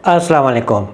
अस्सलाम वालेकुम।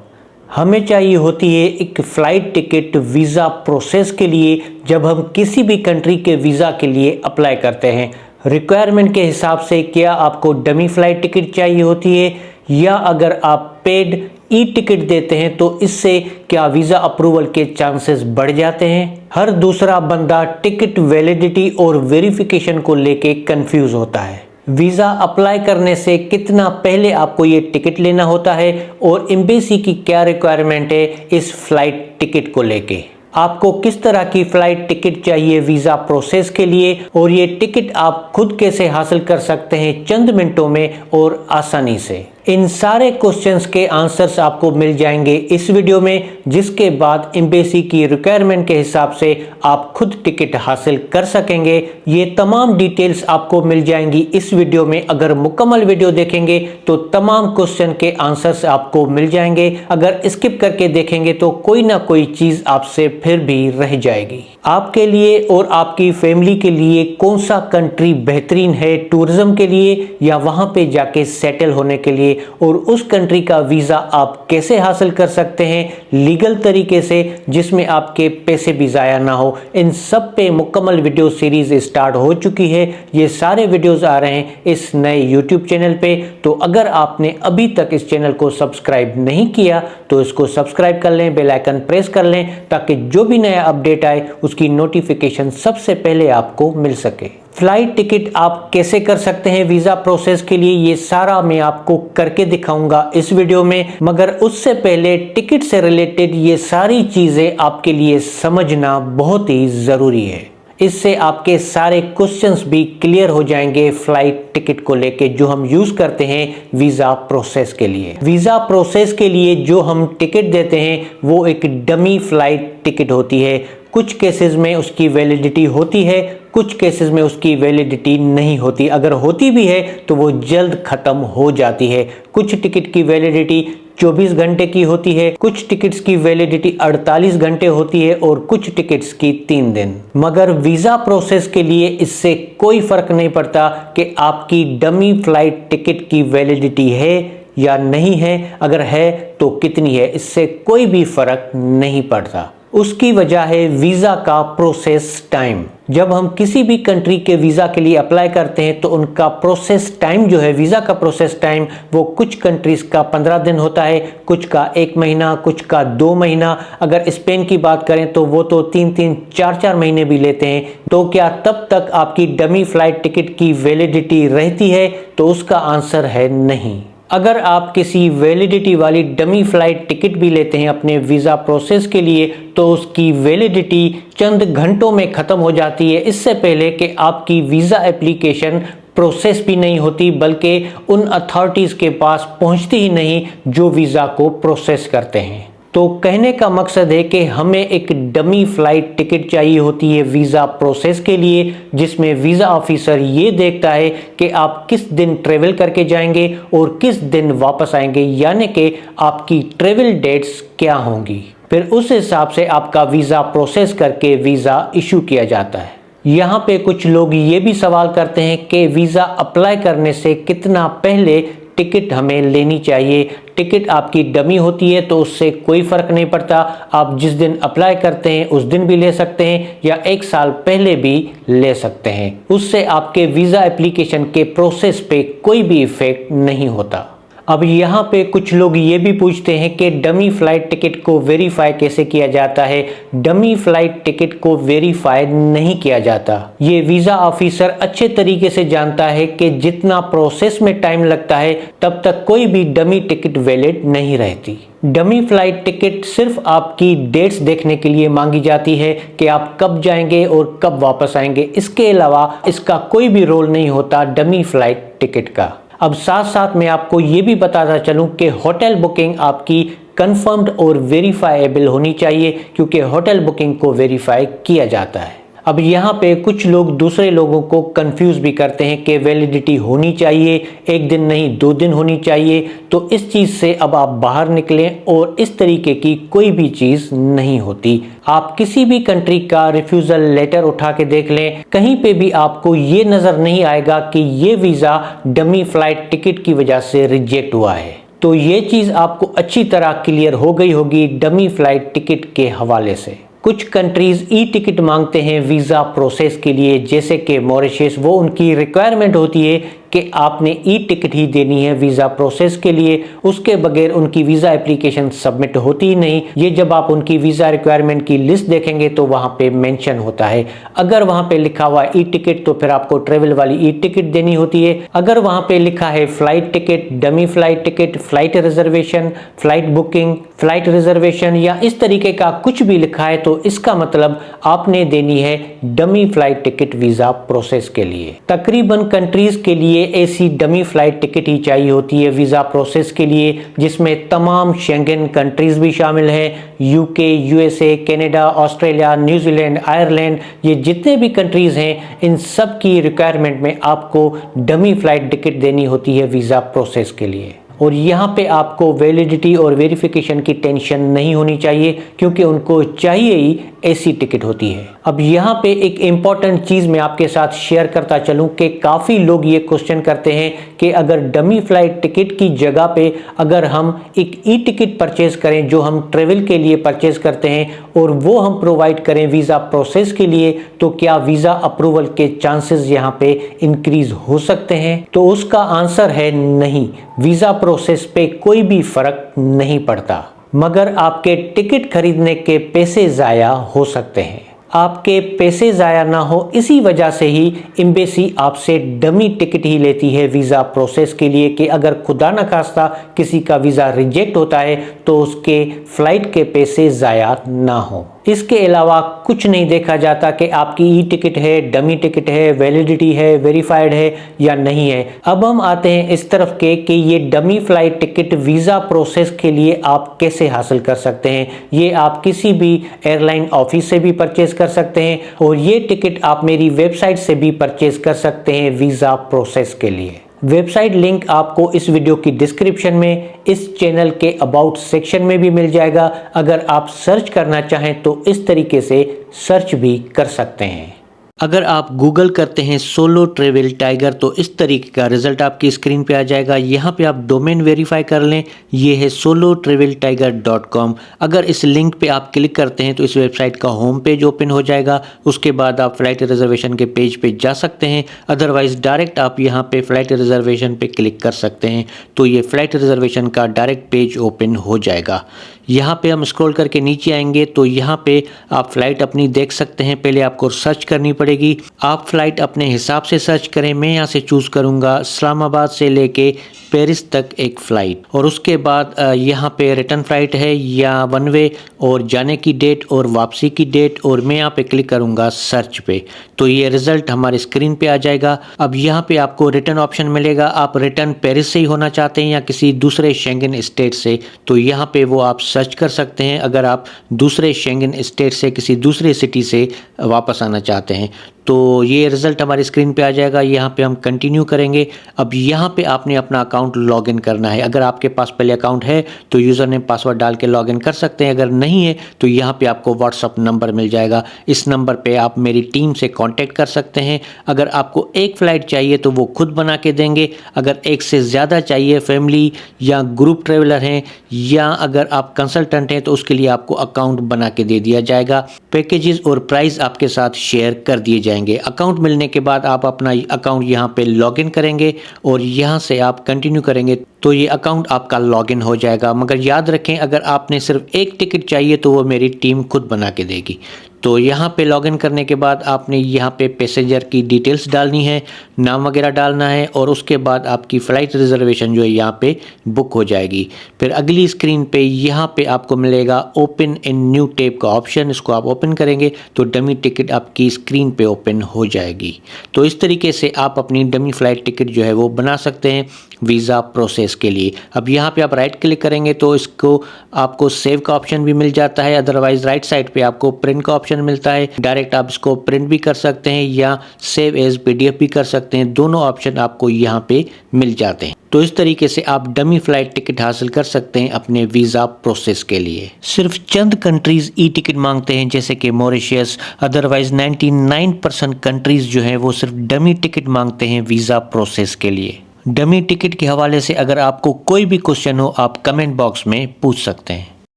हमें चाहिए होती है एक फ़्लाइट टिकट वीज़ा प्रोसेस के लिए जब हम किसी भी कंट्री के वीज़ा के लिए अप्लाई करते हैं। रिक्वायरमेंट के हिसाब से क्या आपको डमी फ़्लाइट टिकट चाहिए होती है या अगर आप पेड ई टिकट देते हैं तो इससे क्या वीज़ा अप्रूवल के चांसेस बढ़ जाते हैं। हर दूसरा बंदा टिकट वैलिडिटी और वेरिफिकेशन को लेके कंफ्यूज होता है। वीज़ा अप्लाई करने से कितना पहले आपको ये टिकट लेना होता है और एम्बेसी की क्या रिक्वायरमेंट है इस फ्लाइट टिकट को लेके। आपको किस तरह की फ्लाइट टिकट चाहिए वीज़ा प्रोसेस के लिए और ये टिकट आप खुद कैसे हासिल कर सकते हैं चंद मिनटों में और आसानी से। इन सारे क्वेश्चंस के आंसर्स आपको मिल जाएंगे इस वीडियो में, जिसके बाद एम्बेसी की रिक्वायरमेंट के हिसाब से आप खुद टिकट हासिल कर सकेंगे। ये तमाम डिटेल्स आपको मिल जाएंगी इस वीडियो में। अगर मुकम्मल वीडियो देखेंगे तो तमाम क्वेश्चन के आंसर्स आपको मिल जाएंगे। अगर स्किप करके देखेंगे तो कोई ना कोई चीज़ आपसे फिर भी रह जाएगी। आपके लिए और आपकी फैमिली के लिए कौन सा कंट्री बेहतरीन है टूरिज्म के लिए या वहाँ पे जाके सेटल होने के लिए, और उस कंट्री का वीज़ा आप कैसे हासिल कर सकते हैं लीगल तरीके से जिसमें आपके पैसे भी ज़ाया ना हो, इन सब पे मुकम्मल वीडियो सीरीज़ स्टार्ट हो चुकी है। ये सारे वीडियोस आ रहे हैं इस नए यूट्यूब चैनल पे। तो अगर आपने अभी तक इस चैनल को सब्सक्राइब नहीं किया तो इसको सब्सक्राइब कर लें, बेल आइकन प्रेस कर लें ताकि जो भी नया अपडेट आए उसकी नोटिफिकेशन सबसे पहले आपको मिल सके। फ्लाइट टिकट आप कैसे कर सकते हैं वीज़ा प्रोसेस के लिए, ये सारा मैं आपको करके दिखाऊंगा इस वीडियो में। मगर उससे पहले टिकट से रिलेटेड ये सारी चीज़ें आपके लिए समझना बहुत ही ज़रूरी है। इससे आपके सारे क्वेश्चंस भी क्लियर हो जाएंगे फ्लाइट टिकट को लेके जो हम यूज़ करते हैं वीज़ा प्रोसेस के लिए। वीज़ा प्रोसेस के लिए जो हम टिकट देते हैं वो एक डमी फ्लाइट टिकट होती है। कुछ केसेस में उसकी वैलिडिटी होती है, कुछ केसेस में उसकी वैलिडिटी नहीं होती। अगर होती भी है तो वो जल्द ख़त्म हो जाती है। कुछ टिकट की वैलिडिटी 24 घंटे की होती है, कुछ टिकट्स की वैलिडिटी 48 घंटे होती है और कुछ टिकट्स की 3 दिन। मगर वीज़ा प्रोसेस के लिए इससे कोई फ़र्क नहीं पड़ता कि आपकी डमी फ्लाइट टिकट की वैलिडिटी है या नहीं है। अगर है तो कितनी है, इससे कोई भी फ़र्क नहीं पड़ता। उसकी वजह है वीज़ा का प्रोसेस टाइम। जब हम किसी भी कंट्री के वीज़ा के लिए अप्लाई करते हैं तो उनका प्रोसेस टाइम जो है, वीज़ा का प्रोसेस टाइम, वो कुछ कंट्रीज़ का 15 दिन होता है, कुछ का 1 महीना, कुछ का 2 महीना। अगर स्पेन की बात करें तो वो तो 3-3, 4-4 महीने भी लेते हैं। तो क्या तब तक आपकी डमी फ्लाइट टिकट की वैलिडिटी रहती है? तो उसका आंसर है नहीं। अगर आप किसी वैलिडिटी वाली डमी फ्लाइट टिकट भी लेते हैं अपने वीज़ा प्रोसेस के लिए तो उसकी वैलिडिटी चंद घंटों में ख़त्म हो जाती है, इससे पहले कि आपकी वीज़ा एप्लीकेशन प्रोसेस भी नहीं होती, बल्कि उन अथॉरिटीज़ के पास पहुंचती ही नहीं जो वीज़ा को प्रोसेस करते हैं। तो कहने का मकसद है कि हमें एक डमी फ्लाइट टिकट चाहिए होती है वीज़ा प्रोसेस के लिए, जिसमें वीज़ा ऑफिसर ये देखता है कि आप किस दिन ट्रेवल करके जाएंगे और किस दिन वापस आएंगे, यानी कि आपकी ट्रेवल डेट्स क्या होंगी। फिर उस हिसाब से आपका वीज़ा प्रोसेस करके वीज़ा इशू किया जाता है। यहाँ पे कुछ लोग ये भी सवाल करते हैं कि वीज़ा अप्लाई करने से कितना पहले टिकट हमें लेनी चाहिए। टिकट आपकी डमी होती है तो उससे कोई फ़र्क नहीं पड़ता, आप जिस दिन अप्लाई करते हैं उस दिन भी ले सकते हैं या 1 साल पहले भी ले सकते हैं। उससे आपके वीज़ा एप्लीकेशन के प्रोसेस पे कोई भी इफ़ेक्ट नहीं होता। अब यहाँ पे कुछ लोग ये भी पूछते हैं कि डमी फ्लाइट टिकट को वेरीफाई कैसे किया जाता है। डमी फ्लाइट टिकट को वेरीफाई नहीं किया जाता। ये वीज़ा ऑफिसर अच्छे तरीके से जानता है कि जितना प्रोसेस में टाइम लगता है तब तक कोई भी डमी टिकट वैलिड नहीं रहती। डमी फ्लाइट टिकट सिर्फ आपकी डेट्स देखने के लिए मांगी जाती है कि आप कब जाएंगे और कब वापस आएंगे। इसके अलावा इसका कोई भी रोल नहीं होता डमी फ्लाइट टिकट का। अब साथ साथ मैं आपको ये भी बताता चलूँ कि होटल बुकिंग आपकी कंफर्म्ड और वेरीफाएबल होनी चाहिए, क्योंकि होटल बुकिंग को वेरीफाई किया जाता है। अब यहाँ पे कुछ लोग दूसरे लोगों को कंफ्यूज भी करते हैं कि वैलिडिटी होनी चाहिए, 1 दिन नहीं 2 दिन होनी चाहिए। तो इस चीज़ से अब आप बाहर निकलें और इस तरीके की कोई भी चीज़ नहीं होती। आप किसी भी कंट्री का रिफ्यूज़ल लेटर उठा के देख लें, कहीं पे भी आपको ये नज़र नहीं आएगा कि ये वीज़ा डमी फ्लाइट टिकट की वजह से रिजेक्ट हुआ है। तो ये चीज़ आपको अच्छी तरह क्लियर हो गई होगी डमी फ्लाइट टिकट के हवाले से। कुछ कंट्रीज़ ई टिकट मांगते हैं वीज़ा प्रोसेस के लिए, जैसे कि मॉरिशस, वो उनकी रिक्वायरमेंट होती है कि आपने ई टिकट ही देनी है वीज़ा प्रोसेस के लिए, उसके बगैर उनकी वीज़ा एप्लीकेशन सबमिट होती ही नहीं। ये जब आप उनकी वीज़ा रिक्वायरमेंट की लिस्ट देखेंगे तो वहाँ पे मेंशन होता है। अगर वहाँ पे लिखा हुआ ई टिकट तो फिर आपको ट्रेवल वाली ई टिकट देनी होती है। अगर वहाँ पे लिखा है flight ticket, dummy flight ticket, flight reservation, flight booking, flight reservation या इस तरीके का कुछ भी लिखा है तो इसका मतलब आपने देनी है dummy flight ticket visa process के लिए। तकरीबन कंट्रीज़ के लिए ऐसी डमी फ्लाइट टिकट ही चाहिए होती है वीज़ा प्रोसेस के लिए, जिसमें तमाम शेंगन कंट्रीज़ भी शामिल हैं। UK, USA, Canada, Australia, New Zealand, Ireland, ये जितने भी कंट्रीज़ हैं इन सब की रिक्वायरमेंट में आपको डमी फ्लाइट टिकट देनी होती है वीज़ा प्रोसेस के लिए। और यहाँ पे आपको वैलिडिटी और वेरिफिकेशन की टेंशन नहीं होनी चाहिए, क्योंकि उनको चाहिए ही ऐसी टिकट होती है। अब यहाँ पे एक इम्पॉर्टेंट चीज़ मैं आपके साथ शेयर करता चलूँ कि काफ़ी लोग ये क्वेश्चन करते हैं कि अगर डमी फ्लाइट टिकट की जगह पे अगर हम एक ई टिकट परचेज करें जो हम ट्रेवल के लिए परचेज करते हैं और वो हम प्रोवाइड करें वीज़ा प्रोसेस के लिए, तो क्या वीज़ा अप्रूवल के चांसेस यहाँ पे इंक्रीज हो सकते हैं? तो उसका आंसर है नहीं, वीज़ा प्रोसेस पे कोई भी फर्क नहीं पड़ता, मगर आपके टिकट खरीदने के पैसे ज़ाया हो सकते हैं। आपके पैसे ज़ाया ना हो इसी वजह से ही एम्बेसी आपसे डमी टिकट ही लेती है वीज़ा प्रोसेस के लिए, कि अगर खुदा न खास्ता किसी का वीज़ा रिजेक्ट होता है तो उसके फ़्लाइट के पैसे ज़ाया ना हो। इसके अलावा कुछ नहीं देखा जाता कि आपकी ई टिकट है, डमी टिकट है, वैलिडिटी है, वेरीफाइड है या नहीं है। अब हम आते हैं इस तरफ के कि ये dummy flight ticket visa process के लिए आप कैसे हासिल कर सकते हैं। ये आप किसी भी एयरलाइन ऑफिस से भी परचेज कर सकते हैं और ये टिकट आप मेरी वेबसाइट से भी परचेज कर सकते हैं वीज़ा प्रोसेस के लिए। वेबसाइट लिंक आपको इस वीडियो की डिस्क्रिप्शन में, इस चैनल के अबाउट सेक्शन में भी मिल जाएगा। अगर आप सर्च करना चाहें तो इस तरीके से सर्च भी कर सकते हैं। अगर आप गूगल करते हैं सोलो ट्रेवल टाइगर तो इस तरीके का रिजल्ट आपकी स्क्रीन पे आ जाएगा। यहाँ पे आप डोमेन वेरीफाई कर लें, ये है solotraveltiger.com। अगर इस लिंक पे आप क्लिक करते हैं तो इस वेबसाइट का होम पेज ओपन हो जाएगा। उसके बाद आप फ़्लाइट रिजर्वेशन के पेज पे जा सकते हैं, अदरवाइज़ डायरेक्ट आप यहाँ पे फ़्लाइट रिजर्वेशन पे क्लिक कर सकते हैं तो ये फ़्लाइट रिजर्वेशन का डायरेक्ट पेज ओपन हो जाएगा। यहाँ पे हम स्क्रॉल करके नीचे आएंगे तो यहाँ पे आप फ़्लाइट अपनी देख सकते हैं। पहले आपको सर्च करनी पड़ेगी, आप फ़्लाइट अपने हिसाब से सर्च करें। मैं यहाँ से चूज़ करूँगा इस्लामाबाद से लेके पेरिस तक एक फ़्लाइट, और उसके बाद यहाँ पे रिटर्न फ़्लाइट है या वन वे, और जाने की डेट और वापसी की डेट, और मैं यहाँ पे क्लिक करूँगा सर्च पे तो ये रिज़ल्ट हमारे स्क्रीन पे आ जाएगा। अब यहाँ पे आपको रिटर्न ऑप्शन मिलेगा, आप रिटर्न पेरिस से ही होना चाहते हैं या किसी दूसरे शेंगन स्टेट से, तो यहाँ पे वो आप सर्च कर सकते हैं। अगर आप दूसरे शेंगन स्टेट से किसी दूसरे सिटी से वापस आना चाहते हैं तो ये रिज़ल्ट हमारी स्क्रीन पे आ जाएगा। यहाँ पे हम कंटिन्यू करेंगे। अब यहाँ पे आपने अपना अकाउंट लॉगिन करना है। अगर आपके पास पहले अकाउंट है तो यूज़र नेम पासवर्ड डाल के लॉगिन कर सकते हैं, अगर नहीं है तो यहाँ पे आपको व्हाट्सअप नंबर मिल जाएगा। इस नंबर पे आप मेरी टीम से कांटेक्ट कर सकते हैं। अगर आपको एक फ़्लाइट चाहिए तो वो खुद बना के देंगे, अगर एक से ज़्यादा चाहिए, फैमिली या ग्रुप ट्रेवलर हैं या अगर आप कंसल्टेंट हैं तो उसके लिए आपको अकाउंट बना के दे दिया जाएगा। पैकेजेस और प्राइस आपके साथ शेयर कर दिए जाएंगे। अकाउंट मिलने के बाद आप अपना अकाउंट यहाँ पे लॉगिन करेंगे और यहाँ से आप कंटिन्यू करेंगे तो ये अकाउंट आपका लॉगिन हो जाएगा। मगर याद रखें, अगर आपने सिर्फ एक टिकट चाहिए तो वो मेरी टीम खुद बना के देगी। तो यहाँ पे लॉगिन करने के बाद आपने यहाँ पे पैसेंजर की डिटेल्स डालनी है, नाम वगैरह डालना है, और उसके बाद आपकी फ़्लाइट रिजर्वेशन जो है यहाँ पे बुक हो जाएगी। फिर अगली स्क्रीन पे यहाँ पे आपको मिलेगा ओपन इन न्यू टैब का ऑप्शन, इसको आप ओपन करेंगे तो डमी टिकट आपकी स्क्रीन पे ओपन हो जाएगी। तो इस तरीके से आप अपनी डमी फ़्लाइट टिकट जो है वो बना सकते हैं वीज़ा प्रोसेस के लिए। अब यहाँ पे आप राइट क्लिक करेंगे तो इसको आपको सेव का ऑप्शन भी मिल जाता है, अदरवाइज राइट साइड पे आपको प्रिंट का ऑप्शन मिलता है। डायरेक्ट आप इसको प्रिंट भी कर सकते हैं या सेव एज PDF भी कर सकते हैं, दोनों ऑप्शन आपको यहाँ पे मिल जाते हैं। तो इस तरीके से आप डमी फ्लाइट टिकट हासिल कर सकते हैं अपने वीज़ा प्रोसेस के लिए। सिर्फ चंद कंट्रीज ई टिकट मांगते हैं जैसे कि मॉरिशस, अदरवाइज 99% कंट्रीज जो हैं वो सिर्फ डमी टिकट मांगते हैं वीज़ा प्रोसेस के लिए। डमी टिकट के हवाले से अगर आपको कोई भी क्वेश्चन हो आप कमेंट बॉक्स में पूछ सकते हैं।